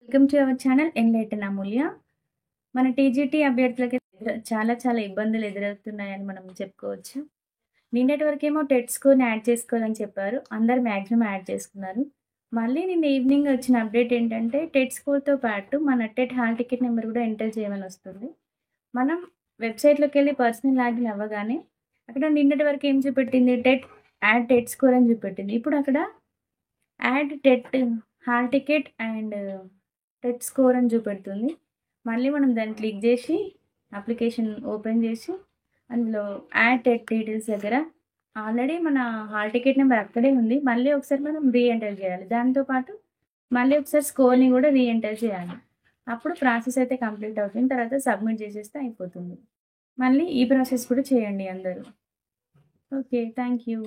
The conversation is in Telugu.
Welcome to our channel enlighten Amulya. మన టీజీటీ అభ్యర్థులకి చాలా ఇబ్బందులు ఎదురవుతున్నాయని మనం చెప్పుకోవచ్చు. నిన్నటి వరకేమో టెట్ స్కోర్‌ని యాడ్ చేసుకోవాలని చెప్పారు. అందరూ మాక్సిమం యాడ్ చేసుకున్నారు. మళ్ళీ నిన్న ఈవినింగ్ వచ్చిన అప్డేట్ ఏంటంటే టెట్ స్కోర్‌తో పాటు మన టెట్ హాల్ టికెట్ నెంబర్ కూడా ఎంటర్ చేయమని వస్తుంది. మనం వెబ్‌సైట్‌లోకెళ్ళి పర్సనల్ లాగిన్ అవ్వగానే అక్కడ నిన్నటి వరకు ఏం చూపెట్టింది, యాడ్ టెట్ స్కోర్ అని చూపెట్టింది. ఇప్పుడు అక్కడ add TET hall ticket and TET score అని చూపెడుతుంది. మళ్ళీ మనం దాన్ని క్లిక్ చేసి అప్లికేషన్ ఓపెన్ చేసి అందులో యాడ్ టెట్ డీటెయిల్స్ దగ్గర ఆల్రెడీ మన హాల్ టికెట్ నెంబర్ అక్కడే ఉంది. మళ్ళీ ఒకసారి మనం రీఎంటర్ చేయాలి. దాంతోపాటు మళ్ళీ ఒకసారి స్కోర్ని కూడా రీఎంటర్ చేయాలి. అప్పుడు ప్రాసెస్ అయితే కంప్లీట్ అవుతుంది. తర్వాత సబ్మిట్ చేసేస్తే అయిపోతుంది. మళ్ళీ ఈ ప్రాసెస్ కూడా చేయండి అందరూ. Okay, thank you.